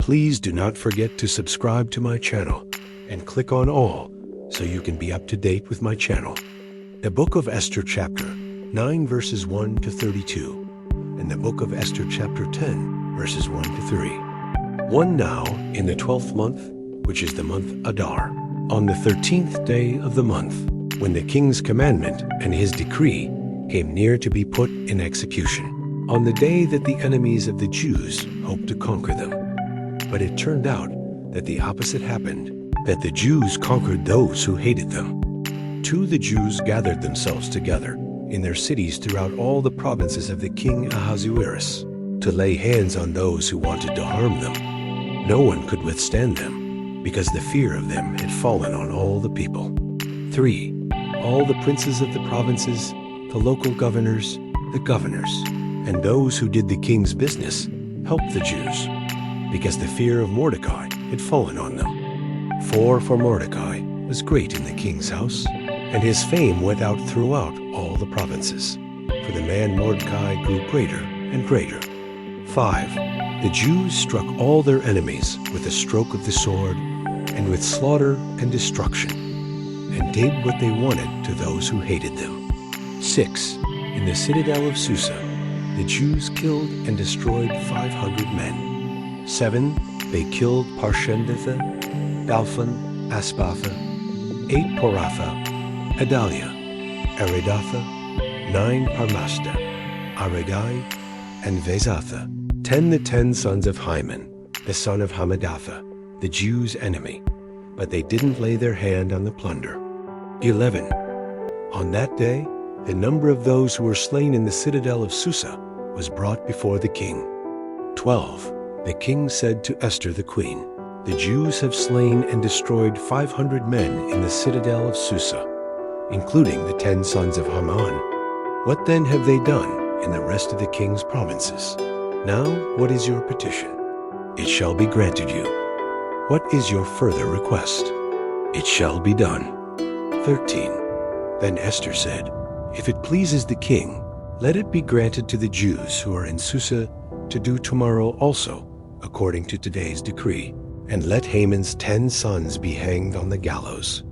Please do not forget to subscribe to my channel and click on all so you can be up to date with my channel. The Book of Esther chapter 9 verses 1 to 32 and the Book of Esther chapter 10 verses 1 to 3. 1 Now in the 12th month, which is the month Adar, on the 13th day of the month, when the king's commandment and his decree came near to be put in execution, on the day that the enemies of the Jews hoped to conquer them. But it turned out that the opposite happened, that the Jews conquered those who hated them. The Jews gathered themselves together in their cities throughout all the provinces of the king Ahasuerus to lay hands on those who wanted to harm them. No one could withstand them, because the fear of them had fallen on all the people. 3. All the princes of the provinces, the local governors, and those who did the king's business helped the Jews, because the fear of Mordecai had fallen on them. For Mordecai was great in the king's house, and his fame went out throughout all the provinces. For the man Mordecai grew greater and greater. 5. The Jews struck all their enemies with a stroke of the sword, and with slaughter and destruction, and did what they wanted to those who hated them. 6. In the citadel of Susa, the Jews killed and destroyed 500 men. 7. They killed Parshendatha, Dalphon, Aspatha, 8 Poratha, Adalia, Aridatha, 9 Parmashta, Aradai, and Vezatha. 10 The 10 sons of Hyman, the son of Hammedatha, the Jews' enemy, but they didn't lay their hand on the plunder. 11. On that day, the number of those who were slain in the citadel of Susa was brought before the king. 12. The king said to Esther the queen, "The Jews have slain and destroyed 500 men in the citadel of Susa, including the 10 sons of Haman. What then have they done in the rest of the king's provinces? Now what is your petition? It shall be granted you. What is your further request? It shall be done." 13. Then Esther said, "If it pleases the king, let it be granted to the Jews who are in Susa to do tomorrow also, according to today's decree, and let Haman's 10 sons be hanged on the gallows."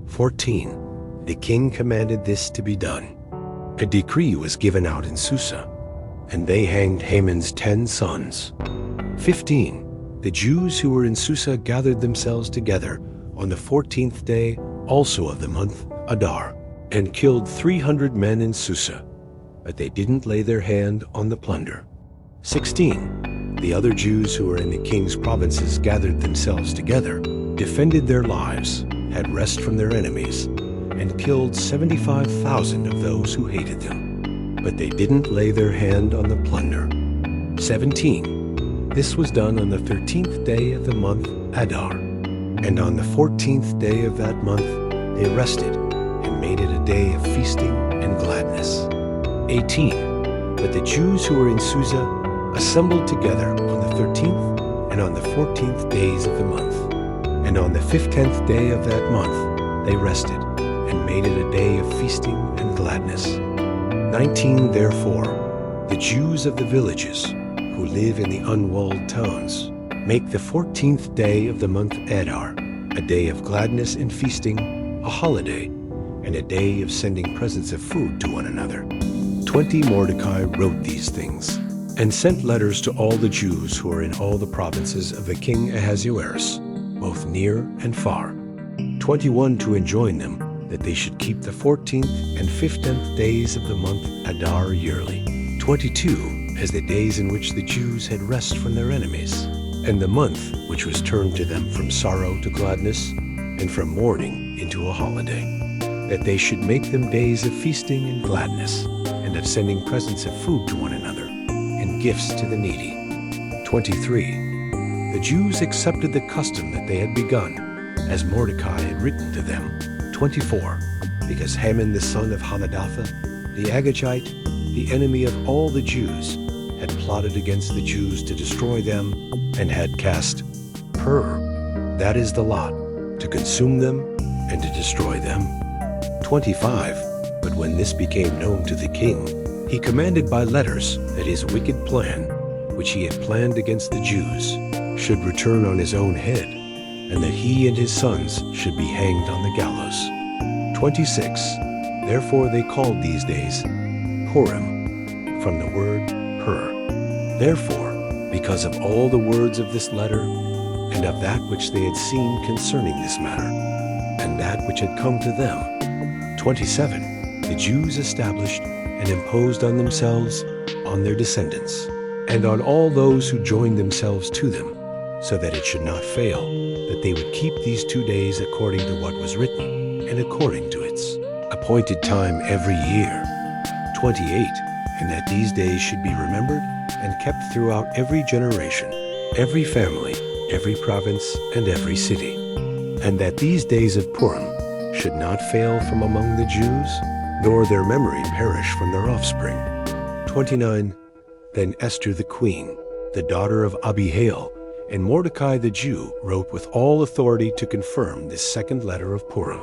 14. The king commanded this to be done. A decree was given out in Susa, and they hanged Haman's 10 sons. 15. The Jews who were in Susa gathered themselves together on the 14th day also of the month Adar, and killed 300 men in Susa, but they didn't lay their hand on the plunder. 16. The other Jews who were in the king's provinces gathered themselves together, defended their lives, had rest from their enemies, and killed 75,000 of those who hated them, but they didn't lay their hand on the plunder. 17. This was done on the 13th day of the month Adar, and on the 14th day of that month they rested and made it a day of feasting and gladness. 18. But the Jews who were in Susa assembled together on the 13th and on the 14th days of the month, and on the 15th day of that month they rested and made it a day of feasting and gladness. 19. Therefore, the Jews of the villages who live in the unwalled towns make the 14th day of the month Adar a day of gladness and feasting, a holiday, and a day of sending presents of food to one another. 20. Mordecai wrote these things and sent letters to all the Jews who are in all the provinces of the king Ahasuerus, both near and far. 21. To enjoin them that they should keep the 14th and 15th days of the month Adar yearly. 22. As the days in which the Jews had rest from their enemies, and the month which was turned to them from sorrow to gladness, and from mourning into a holiday, that they should make them days of feasting and gladness, and of sending presents of food to one another, and gifts to the needy. 23. The Jews accepted the custom that they had begun, as Mordecai had written to them. 24. Because Haman the son of Hammedatha, the Agagite, the enemy of all the Jews, had plotted against the Jews to destroy them, and had cast pur, that is the lot, to consume them and to destroy them. 25. But when this became known to the king, he commanded by letters that his wicked plan, which he had planned against the Jews, should return on his own head, and that he and his sons should be hanged on the gallows. 26. Therefore they called these days Purim, from the word pur. Therefore, because of all the words of this letter, and of that which they had seen concerning this matter, and that which had come to them. 27. The Jews established and imposed on themselves, on their descendants, and on all those who joined themselves to them, so that it should not fail, that they would keep these 2 days according to what was written, and according to its appointed time every year. 28. And that these days should be remembered and kept throughout every generation, every family, every province, and every city. And that these days of Purim should not fail from among the Jews, nor their memory perish from their offspring. 29. Then Esther the queen, the daughter of Abihail, and Mordecai the Jew wrote with all authority to confirm this second letter of Purim.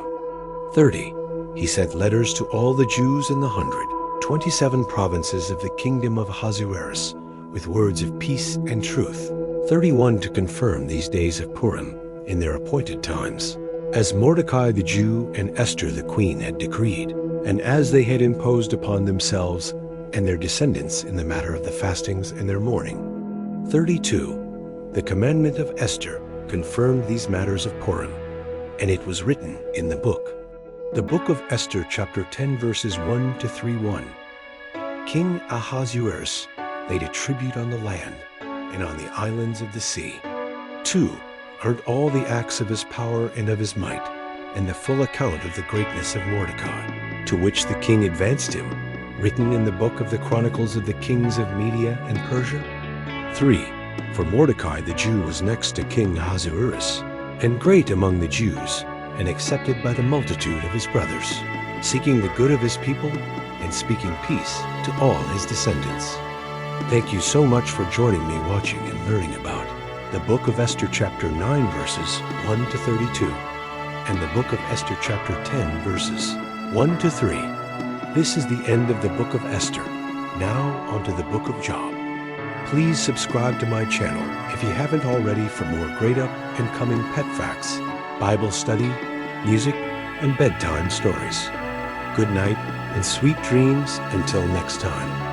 30. He sent letters to all the Jews in the 127 provinces of the kingdom of Ahasuerus, with words of peace and truth. 31. To confirm these days of Purim in their appointed times, as Mordecai the Jew and Esther the queen had decreed, and as they had imposed upon themselves and their descendants in the matter of the fastings and their mourning. 32. The commandment of Esther confirmed these matters of Purim, and it was written in the book. The book of Esther, chapter 10, verses 1 to 3:1. King Ahasuerus laid a tribute on the land and on the islands of the sea. 2. Heard all the acts of his power and of his might, and the full account of the greatness of Mordecai, to which the king advanced him, written in the book of the Chronicles of the kings of Media and Persia. 3. For Mordecai the Jew was next to King Ahasuerus, and great among the Jews, and accepted by the multitude of his brothers, seeking the good of his people, and speaking peace to all his descendants. Thank you so much for joining me watching and learning about the book of Esther chapter 9 verses 1 to 32, and the book of Esther chapter 10 verses 1 to 3. This is the end of the book of Esther. Now onto the book of Job. Please subscribe to my channel if you haven't already for more great up and coming pet facts, Bible study, music, and bedtime stories. Good night and sweet dreams until next time.